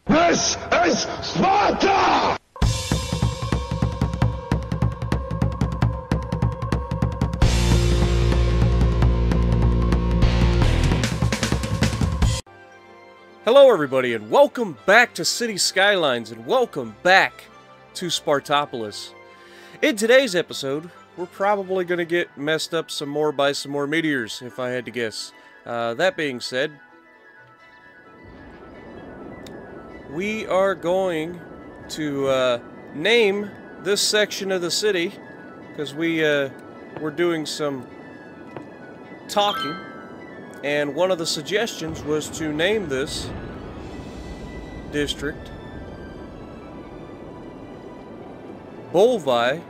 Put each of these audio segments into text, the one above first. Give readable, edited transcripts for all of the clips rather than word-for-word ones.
This is Sparta! Hello everybody, and welcome back to City Skylines, and welcome back to Spartopolis. In today's episode, we're probably going to get messed up some more by some more meteors, if I had to guess. That being said, we are going to name this section of the city, because we're doing some talking. And one of the suggestions was to name this district Bolvi,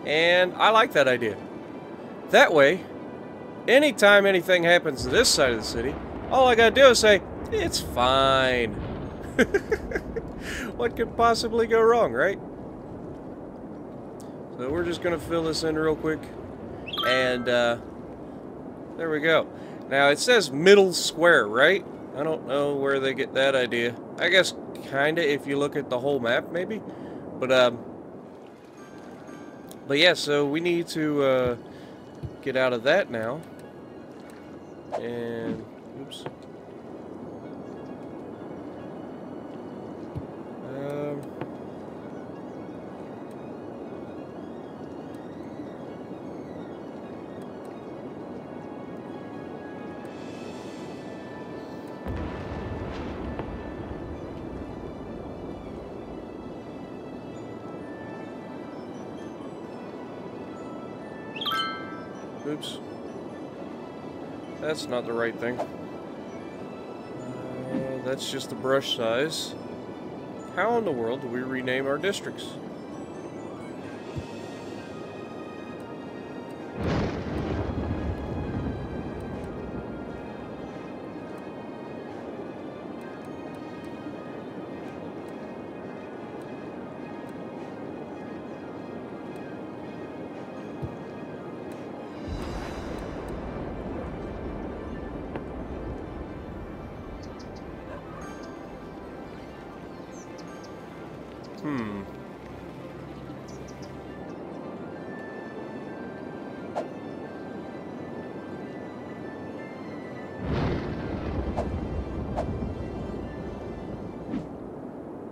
and I like that idea. That way, anytime anything happens to this side of the city, all I gotta do is say, it's fine. What could possibly go wrong, right? So we're just gonna fill this in real quick, and there we go. Now, it says middle square, right? I don't know where they get that idea. I guess kinda if you look at the whole map, maybe. But yeah, so we need to get out of that now. And, oops. Oops. That's not the right thing. That's just the brush size. How in the world do we rename our districts?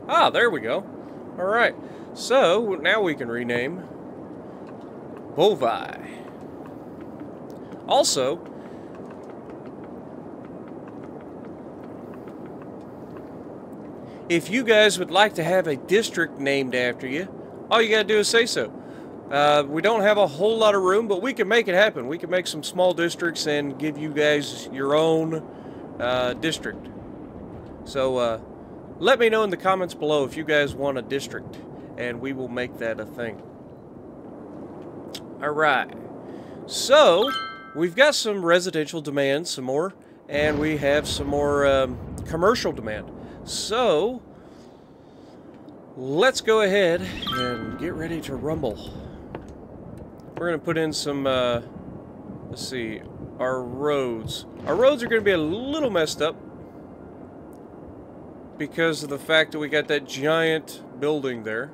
Ah, there we go. Alright, so now we can rename Bolvi. Also, if you guys would like to have a district named after you, all you gotta do is say so. We don't have a whole lot of room, but we can make it happen. We can make some small districts and give you guys your own district. So, let me know in the comments below if you guys want a district, and we will make that a thing. Alright, so we've got some residential demand, some more, and we have some more commercial demand. So, let's go ahead and get ready to rumble. We're going to put in some, let's see, our roads. Our roads are going to be a little messed up, because of the fact that we got that giant building there.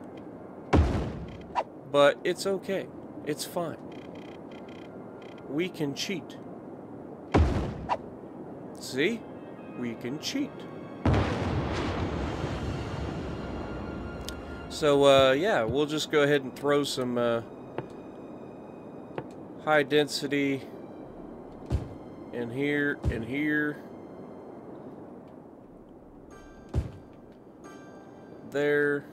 But it's okay. It's fine. We can cheat. See? We can cheat. So, yeah, we'll just go ahead and throw some high density in here and here. There.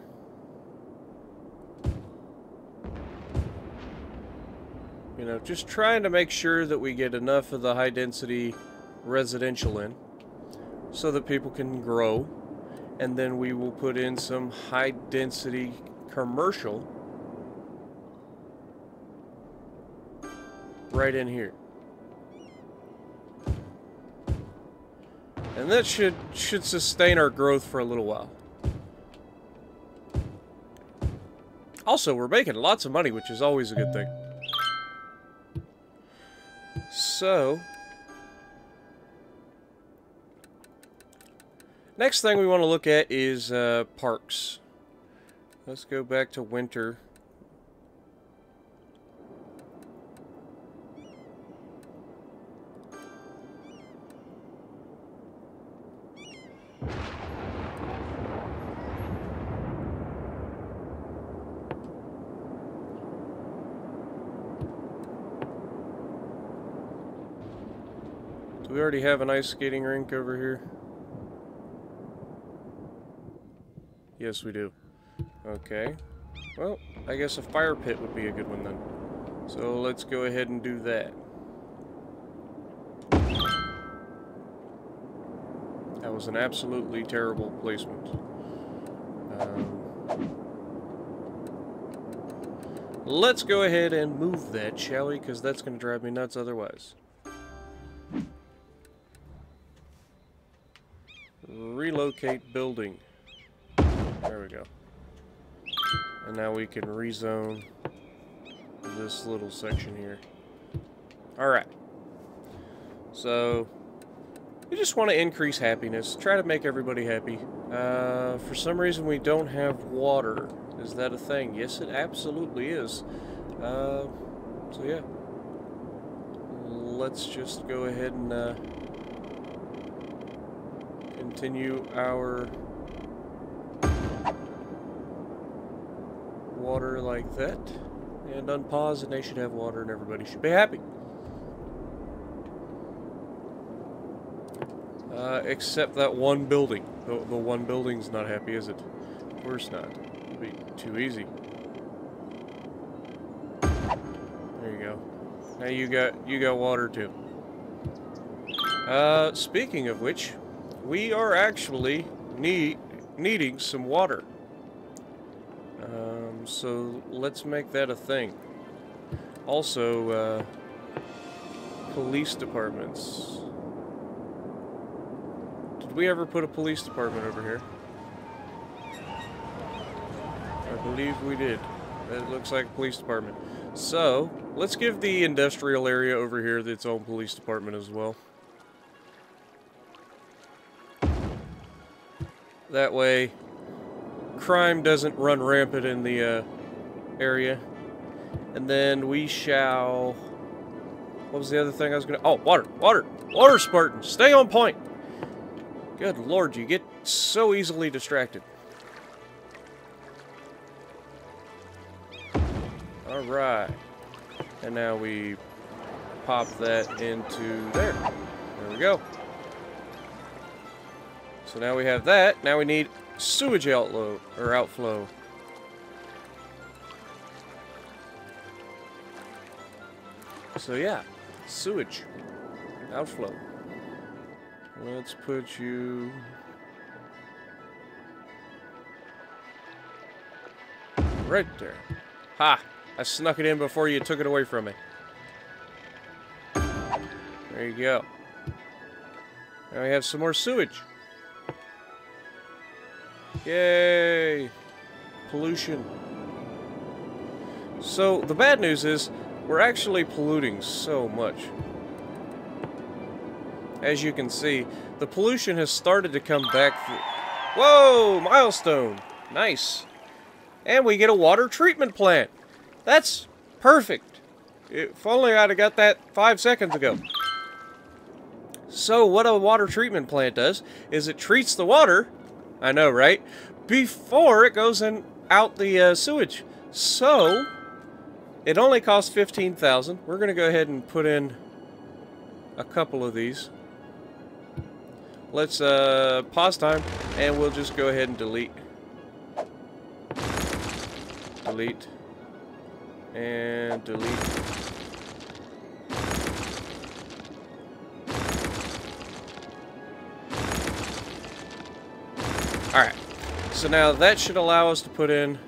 You know, just trying to make sure that we get enough of the high density residential in so that people can grow, and then we will put in some high density commercial right in here. And that should sustain our growth for a little while. Also, we're making lots of money, which is always a good thing. So, Next thing we want to look at is parks. Let's go back to winter. Do we already have an ice skating rink over here? Yes, we do. Okay. Well, I guess a fire pit would be a good one then. So let's go ahead and do that. That was an absolutely terrible placement. Let's go ahead and move that, shall we? Because that's going to drive me nuts otherwise. Relocate building. There we go. And now we can rezone this little section here. Alright. So, we just want to increase happiness. Try to make everybody happy. For some reason we don't have water. Is that a thing? Yes, it absolutely is. So yeah. Let's just go ahead and continue our water like that, and unpause, and they should have water, and everybody should be happy. Except that one building. The one building's not happy, is it? Of course not. It'd be too easy. There you go. Now you got water too. Speaking of which, we are actually needing some water. So let's make that a thing. Also, police departments. Did we ever put a police department over here? I believe we did. That looks like a police department. So, let's give the industrial area over here its own police department as well. That way, crime doesn't run rampant in the area. And then we shall... What was the other thing I was gonna... Oh, water! Water! Water, Spartan! Stay on point! Good lord, you get so easily distracted. Alright. And now we pop that into there. There we go. So now we have that. Now we need sewage outflow. So yeah, sewage outflow. Let's put you right there. Ha! I snuck it in before you took it away from me. There you go. Now we have some more sewage. Yay! Pollution. So, the bad news is, we're actually polluting so much. As you can see, the pollution has started to come back. Whoa! Milestone! Nice. And we get a water treatment plant. That's perfect. If only I'd have got that 5 seconds ago. So, what a water treatment plant does is it treats the water, I know, right? Before it goes out the sewage. So, it only costs $15,000. We're going to go ahead and put in a couple of these. Let's pause time, and we'll just go ahead and delete. Delete. And delete. Alright. So now that should allow us to put in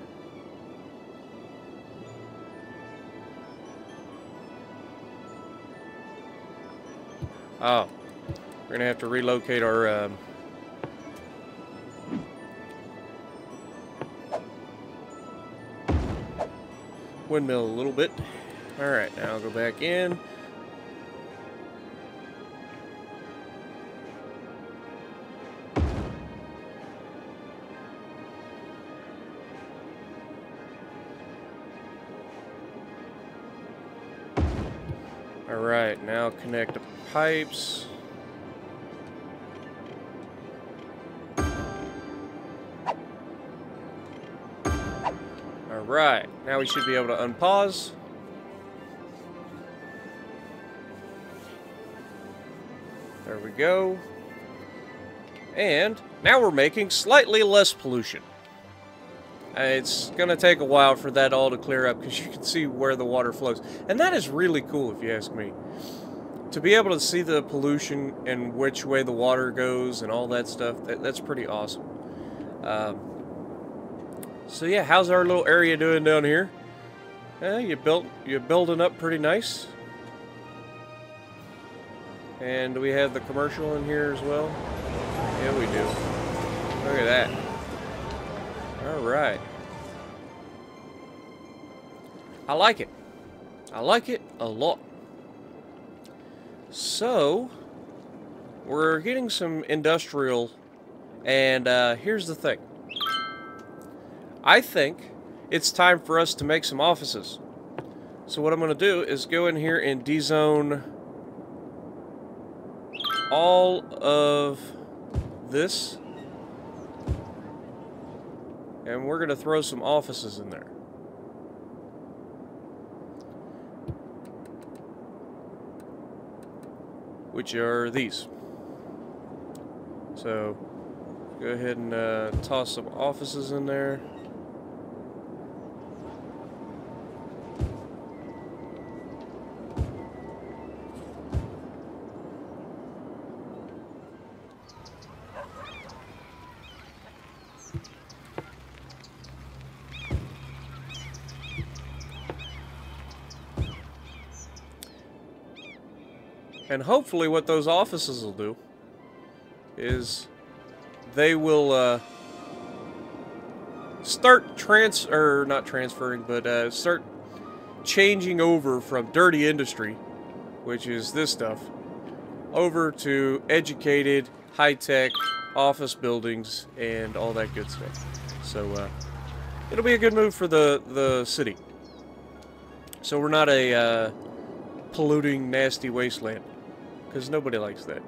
we're gonna have to relocate our windmill a little bit. Alright, now I'll go back in. Alright, now connect the pipes. Alright, now we should be able to unpause. There we go. And now we're making slightly less pollution. It's going to take a while for that all to clear up because you can see where the water flows. And that is really cool if you ask me. To be able to see the pollution and which way the water goes and all that stuff, that's pretty awesome. So yeah, how's our little area doing down here? You're building up pretty nice. And do we have the commercial in here as well? Yeah, we do. Look at that. Alright. I like it. I like it a lot. So, we're getting some industrial, and here's the thing. I think it's time for us to make some offices. So what I'm going to do is go in here and dezone all of this. And we're going to throw some offices in there. Which are these. So, go ahead and toss some offices in there. And hopefully what those offices will do is they will start start changing over from dirty industry, which is this stuff, over to educated, high-tech office buildings and all that good stuff. So it'll be a good move for the city. So we're not a polluting, nasty wasteland. Because nobody likes that.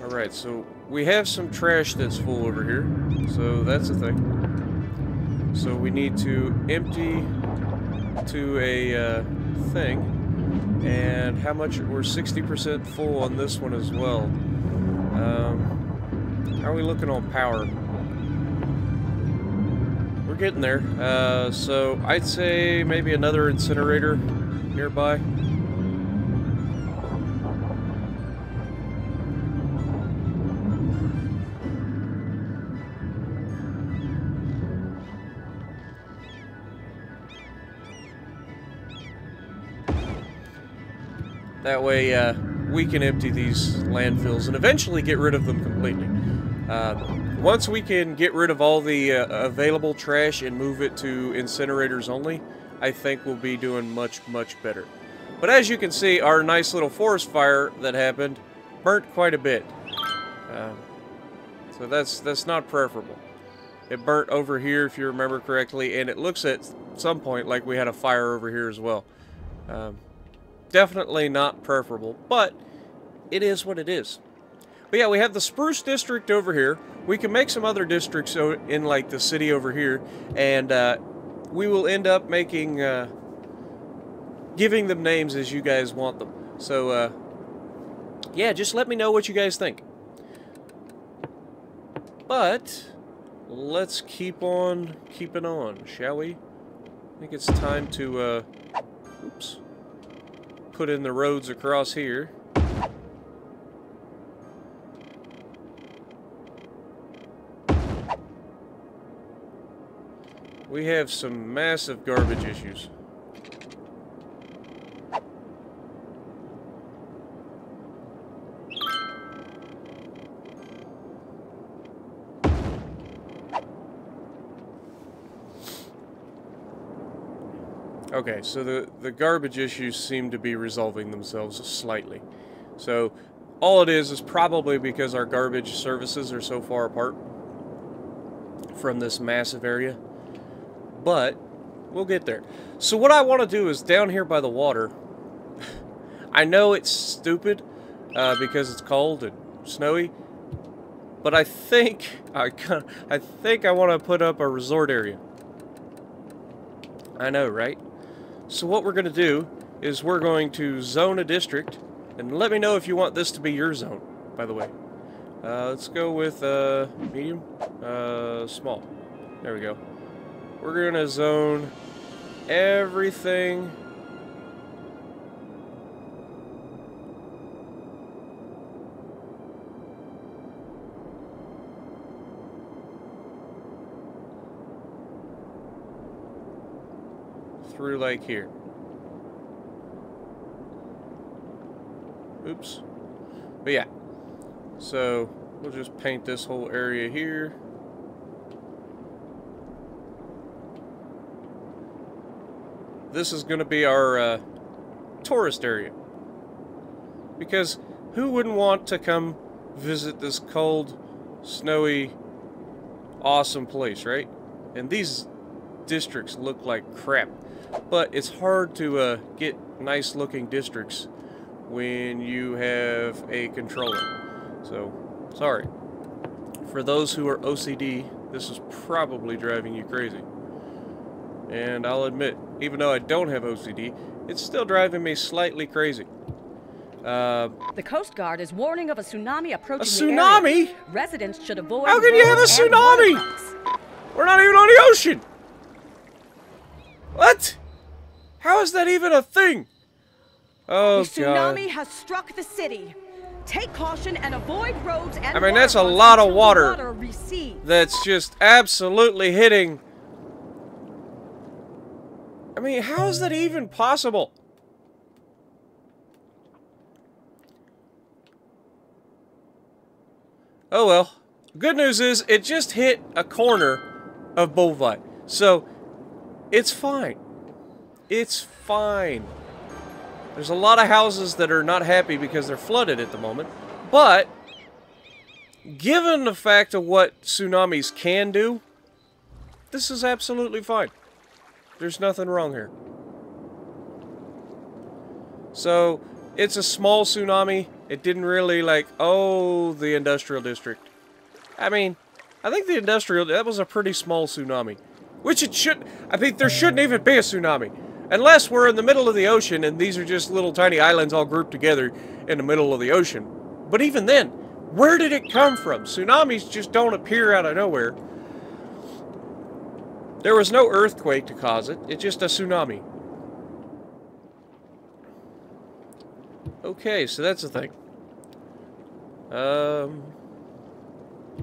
Alright, so we have some trash that's full over here. So that's a thing. So we need to empty to a thing. And how much? We're 60% full on this one as well. How are we looking on power? We're getting there. So I'd say maybe another incinerator nearby. That way, we can empty these landfills and eventually get rid of them completely. Once we can get rid of all the available trash and move it to incinerators only, I think we'll be doing much, much better. But as you can see, our nice little forest fire that happened burnt quite a bit. So that's not preferable. It burnt over here, if you remember correctly, and it looks at some point like we had a fire over here as well. Definitely not preferable, but it is what it is. But yeah, we have the Spruce District over here. We can make some other districts in like the city over here, and we will end up making, giving them names as you guys want them. So, yeah, just let me know what you guys think. But let's keep on keeping on, shall we? I think it's time to, oops. Put in the roads across here. We have some massive garbage issues. Okay, so the garbage issues seem to be resolving themselves slightly. So all it is probably because our garbage services are so far apart from this massive area. But we'll get there. So what I want to do is down here by the water, I know it's stupid because it's cold and snowy, but I think I want to put up a resort area. I know, right? So what we're going to do is we're going to zone a district, and let me know if you want this to be your zone, by the way. Let's go with medium, small. There we go. We're going to zone everything through like here. Oops. But yeah. So we'll just paint this whole area here. This is going to be our tourist area. Because who wouldn't want to come visit this cold, snowy, awesome place, right? And these districts look like crap. But it's hard to get nice looking districts when you have a controller. So, sorry. For those who are OCD, this is probably driving you crazy. And I'll admit, even though I don't have OCD, it's still driving me slightly crazy. The Coast Guard is warning of a tsunami approaching. A tsunami? The area. Residents should avoid. How can you have a tsunami? We're not even on the ocean. What? How is that even a thing? Oh, the tsunami has struck the city. Take caution and avoid roads and I mean, that's a lot of water that's just absolutely hitting. I mean, how is that even possible? Oh well. Good news is, it just hit a corner of Bovai. So, it's fine. It's fine. There's a lot of houses that are not happy because they're flooded at the moment. But, given the fact of what tsunamis can do, this is absolutely fine. There's nothing wrong here. So, it's a small tsunami. It didn't really like, oh, the industrial district. I mean, I think the industrial, that was a pretty small tsunami. Which it should, I think there shouldn't even be a tsunami. Unless we're in the middle of the ocean and these are just little tiny islands all grouped together in the middle of the ocean. But even then, where did it come from? Tsunamis just don't appear out of nowhere. There was no earthquake to cause it. It's just a tsunami. Okay, so that's the thing.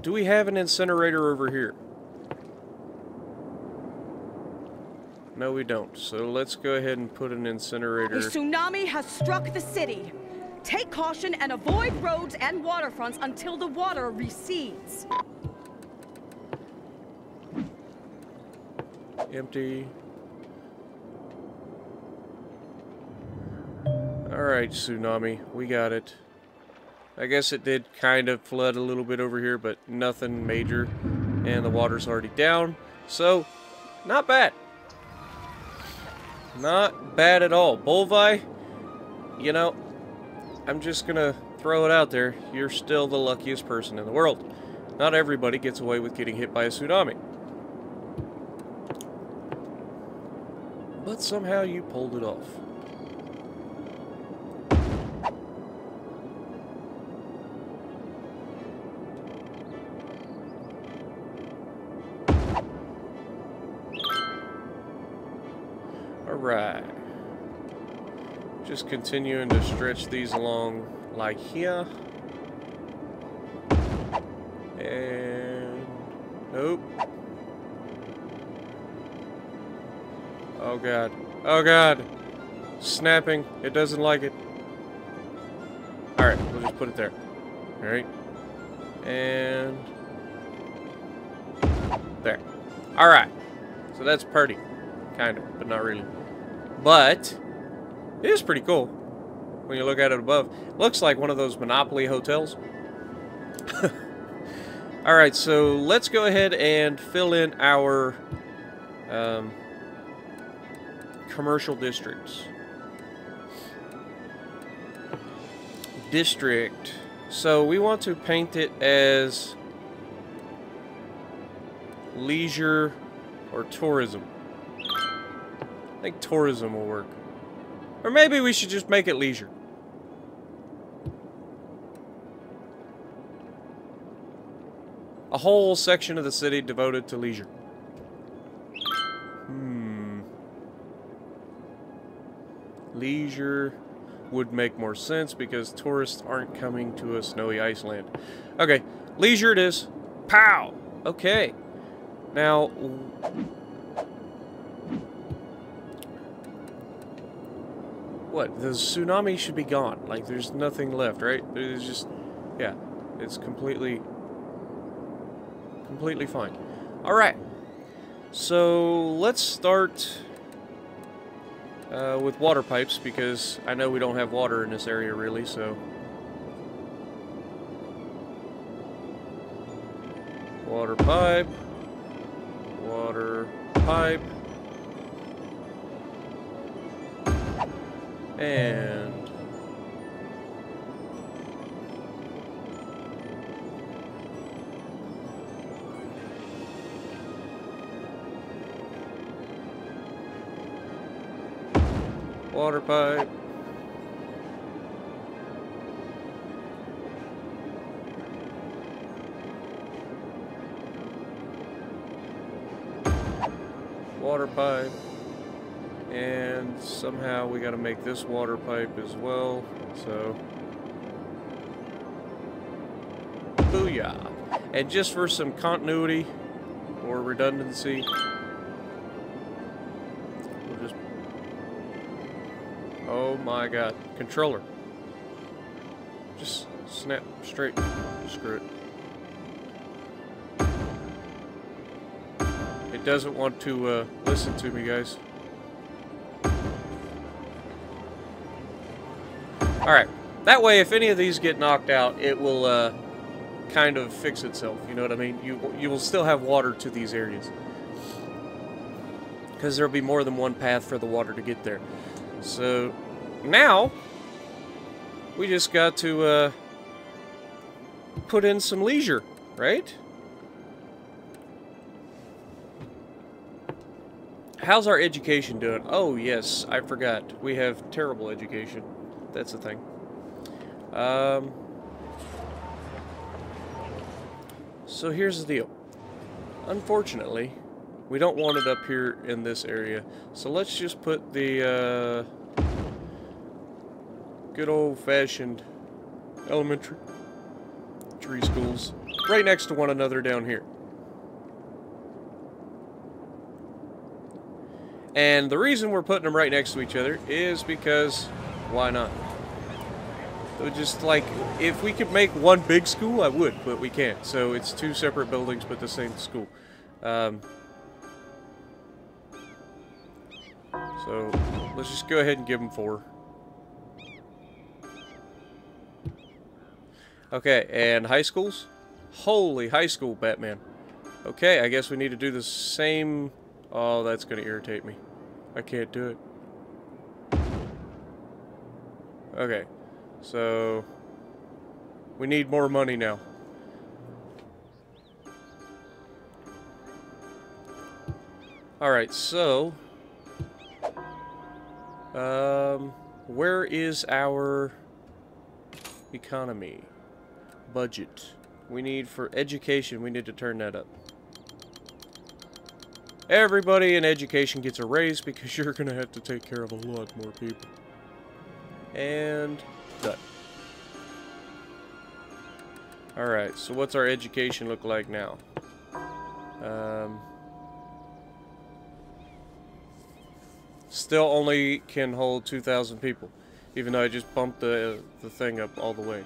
Do we have an incinerator over here? No, we don't. So let's go ahead and put an incinerator. The tsunami has struck the city. Take caution and avoid roads and waterfronts until the water recedes. Empty. Alright, tsunami. We got it. I guess it did kind of flood a little bit over here, but nothing major. And the water's already down. So, not bad. Not bad at all. Bolvi, you know, I'm just gonna throw it out there. You're still the luckiest person in the world. Not everybody gets away with getting hit by a tsunami. But somehow you pulled it off. Alright. Just continuing to stretch these along like here. And nope. Oh god. Oh god. Snapping. It doesn't like it. Alright, we'll just put it there. Alright. And there. Alright. So that's pretty. Kind of, but not really. But it is pretty cool when you look at it above. Looks like one of those Monopoly hotels. Alright, so let's go ahead and fill in our commercial districts. district. So we want to paint it as leisure or tourism. I think tourism will work. Or maybe we should just make it leisure. A whole section of the city devoted to leisure. Leisure would make more sense because tourists aren't coming to a snowy Iceland. Okay, leisure it is. Pow! Okay. Now, what? The tsunami should be gone. Like, there's nothing left, right? There's just, yeah, it's completely fine. All right. So let's start with water pipes because I know we don't have water in this area really. So water pipe. Water pipe, and water pipe, water pipe, and somehow we got to make this water pipe as well, so booyah. And just for some continuity or redundancy, we'll just, oh my god, controller, just snap straight, screw it. It doesn't want to listen to me, guys. Alright, that way if any of these get knocked out, it will kind of fix itself, you know what I mean? You will still have water to these areas. Because there will be more than one path for the water to get there. So, now, we just got to put in some leisure, right? How's our education doing? Oh, yes, I forgot. We have terrible education. That's the thing. So here's the deal. Unfortunately, we don't want it up here in this area. So let's just put the good old-fashioned elementary schools right next to one another down here. And the reason we're putting them right next to each other is because, why not? So just like, if we could make one big school, I would, but we can't. So it's two separate buildings, but the same school. So let's just go ahead and give them 4. Okay, and high schools? Holy high school, Batman. Okay, I guess we need to do the same. Oh, that's going to irritate me. I can't do it. Okay, so we need more money now. Alright, so where is our economy budget? We need for education, we need to turn that up. Everybody in education gets a raise because you're going to have to take care of a lot more people. And done. Alright, so what's our education look like now? Still only can hold 2,000 people, even though I just bumped the thing up all the way.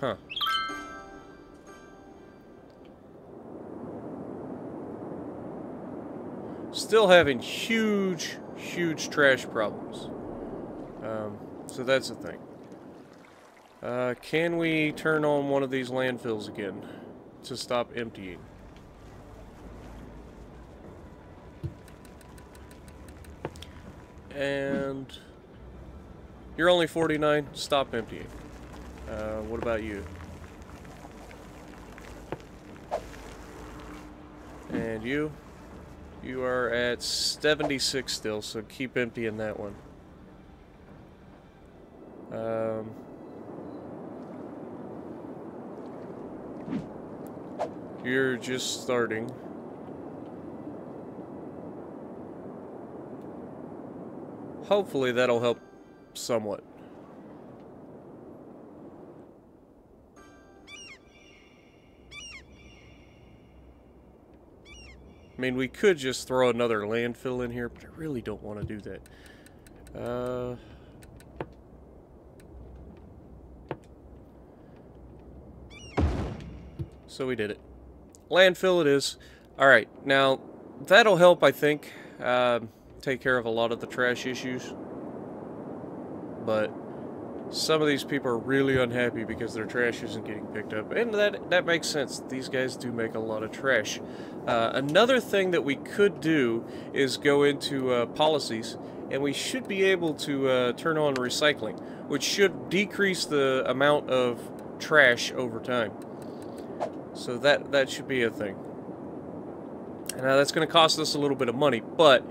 Huh. Still having huge trash problems. So that's the thing. Can we turn on one of these landfills again to stop emptying? And You're only 49. Stop emptying. What about you? And you? You are at 76 still, so keep emptying that one. You're just starting. Hopefully that'll help somewhat. I mean, we could just throw another landfill in here, but I really don't want to do that. So we did it. Landfill it is. Alright, now, that'll help, I think, take care of a lot of the trash issues. But some of these people are really unhappy because their trash isn't getting picked up. And that makes sense. These guys do make a lot of trash. Another thing that we could do is go into policies, and we should be able to turn on recycling, which should decrease the amount of trash over time. So that should be a thing. Now that's going to cost us a little bit of money, but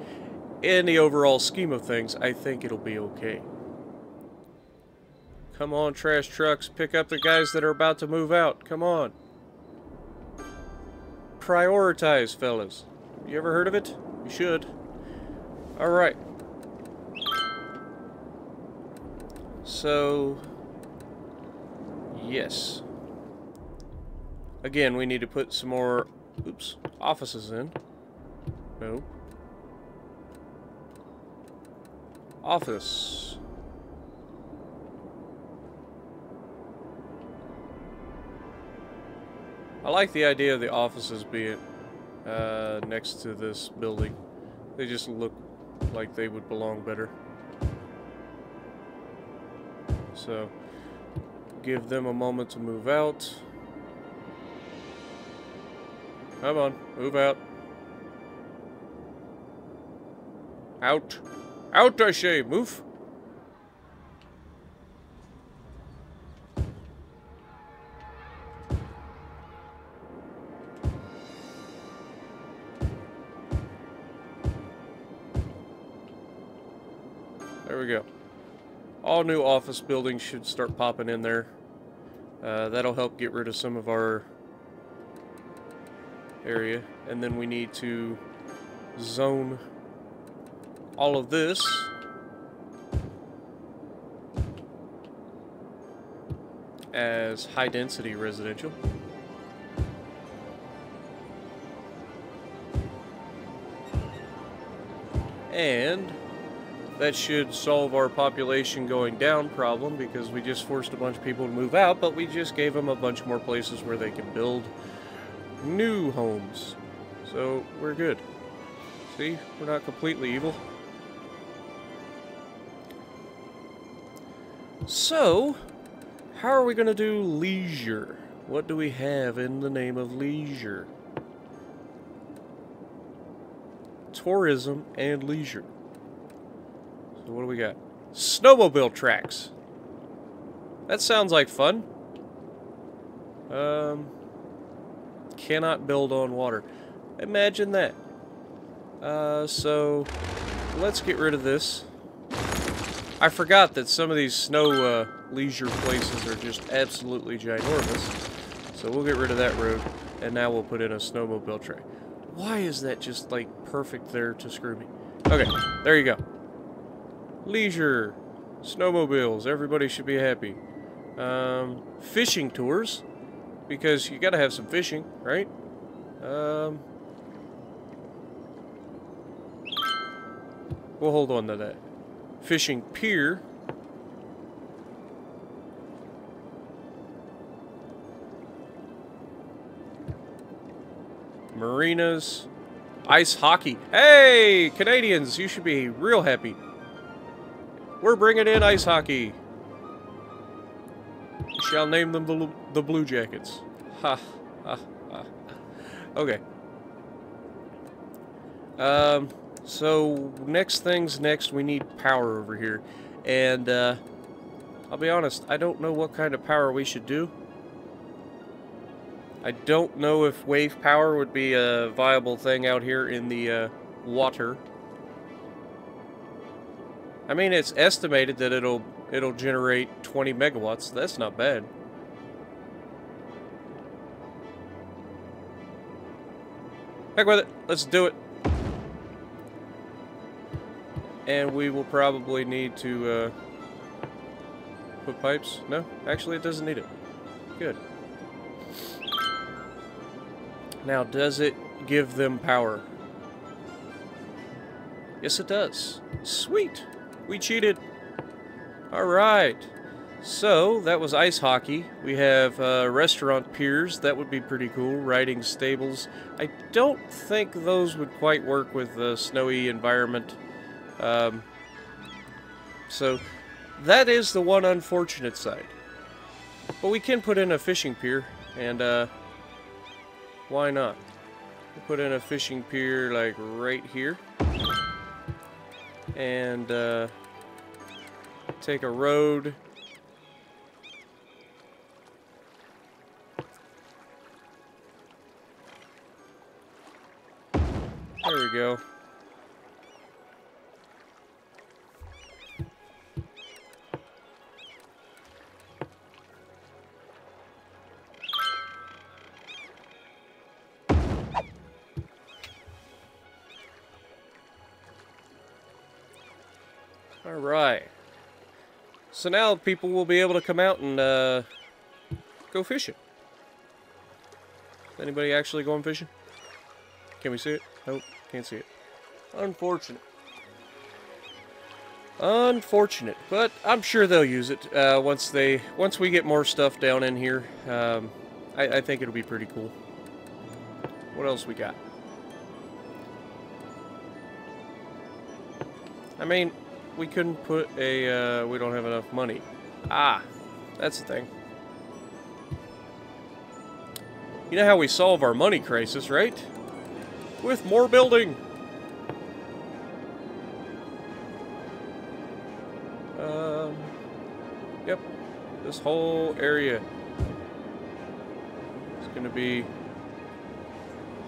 in the overall scheme of things, I think it'll be okay. Come on, trash trucks, pick up the guys that are about to move out. Come on. Prioritize, fellas. You ever heard of it? You should. Alright. So, yes. Again, we need to put some more, offices in. No. Office. I like the idea of the offices being next to this building. They just look like they would belong better. So, give them a moment to move out. Come on, move out. Out. Out, I say, move. There we go. All new office buildings should start popping in there. That'll help get rid of some of our area. And then we need to zone all of this as high density residential. And that should solve our population going down problem, because we just forced a bunch of people to move out, but we just gave them a bunch more places where they can build new homes. So we're good. See, we're not completely evil. So, how are we going to do leisure? What do we have in the name of leisure? Tourism and leisure. So what do we got? Snowmobile tracks. That sounds like fun. Cannot build on water. Imagine that. So let's get rid of this. I forgot that some of these snow leisure places are just absolutely ginormous. So we'll get rid of that road, and now we'll put in a snowmobile track. Why is that just like perfect there to screw me? Okay, there you go. Leisure, snowmobiles, everybody should be happy. Fishing tours, because you gotta have some fishing, right? We'll hold on to that. Fishing pier. Marinas. Ice hockey. Hey, Canadians, you should be real happy. We're bringing in ice hockey. We shall name them the Blue Jackets. Ha, ha, ha. Okay. So, next things next, we need power over here. And, I'll be honest, I don't know what kind of power we should do. I don't know if wave power would be a viable thing out here in the water. I mean, it's estimated that it'll generate 20 megawatts. That's not bad. Heck with it. Let's do it. And we will probably need to put pipes. No, actually it doesn't need it. Good. Now, does it give them power? Yes, it does. Sweet. We cheated. Alright. So, that was ice hockey. We have restaurant piers. That would be pretty cool. Riding stables. I don't think those would quite work with the snowy environment. So, that is the one unfortunate side. But we can put in a fishing pier, and why not? We'll put in a fishing pier, like, right here. And, take a road. There we go. Alright. So now people will be able to come out and go fishing. Is anybody actually going fishing? Can we see it? Nope, can't see it. Unfortunate. Unfortunate, but I'm sure they'll use it once we get more stuff down in here. I think it'll be pretty cool. What else we got? I mean, we couldn't put a, we don't have enough money. Ah, that's the thing. You know how we solve our money crisis, right? With more building. Yep. This whole area is going to be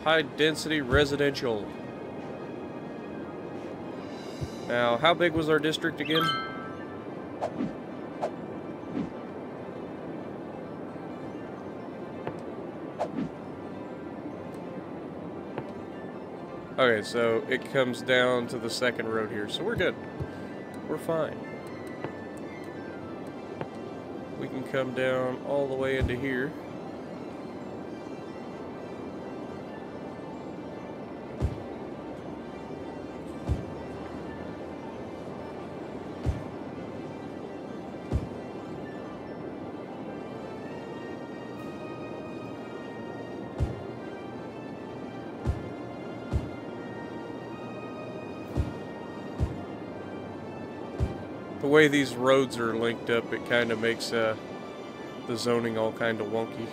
high density residential. Now, how big was our district again? Okay, so it comes down to the second road here, so we're good. We're fine. We can come down all the way into here. The way these roads are linked up, it kind of makes the zoning all kind of wonky.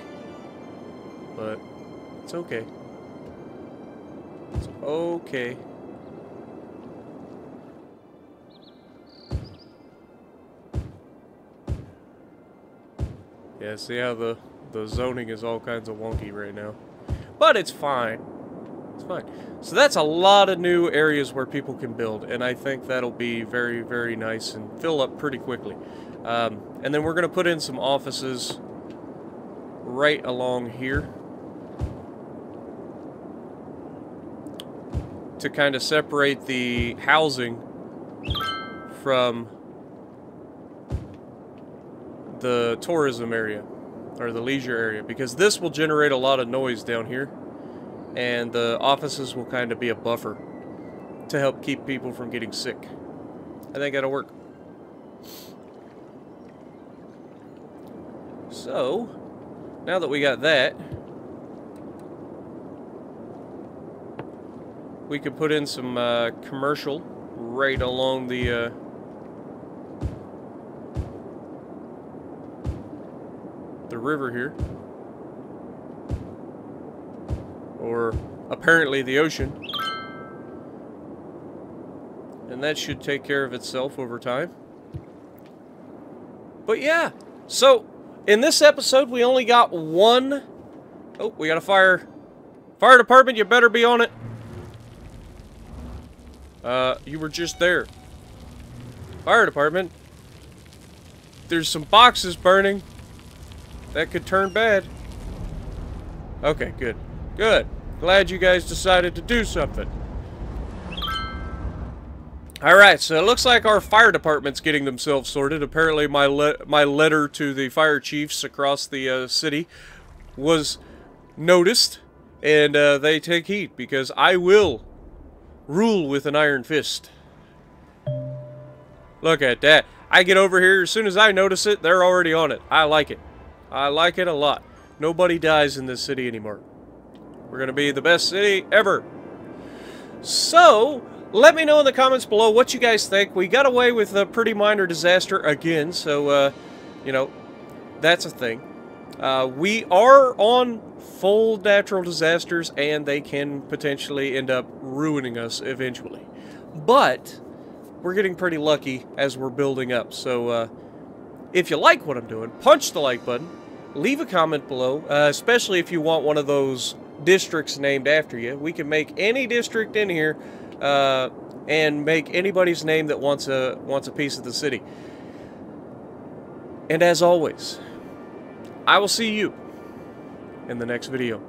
But it's okay. It's okay. Yeah, see how the zoning is all kinds of wonky right now. But it's fine. It's fine. So that's a lot of new areas where people can build, and I think that'll be very, very nice and fill up pretty quickly. And then we're going to put in some offices right along here to kind of separate the housing from the tourism area or the leisure area, because this will generate a lot of noise down here. And the offices will kind of be a buffer to help keep people from getting sick. I think that'll work. So, now that we got that, we could put in some commercial right along the river here. Or apparently the ocean. And that should take care of itself over time. But yeah, so in this episode, we only got one. Oh, we got a fire. Fire department, you better be on it. You were just there. Fire department. There's some boxes burning. That could turn bad. Okay, good. Good. Glad you guys decided to do something. Alright, so it looks like our fire department's getting themselves sorted. Apparently my letter to the fire chiefs across the city was noticed. And they take heed, because I will rule with an iron fist. Look at that. I get over here, as soon as I notice it, they're already on it. I like it. I like it a lot. Nobody dies in this city anymore. We're going to be the best city ever. So, let me know in the comments below what you guys think. We got away with a pretty minor disaster again, so, you know, that's a thing. We are on full natural disasters, and they can potentially end up ruining us eventually. But we're getting pretty lucky as we're building up. So, if you like what I'm doing, punch the like button. Leave a comment below, especially if you want one of those districts named after you. We can make any district in here, and make anybody's name that wants a piece of the city. And as always, I will see you in the next video.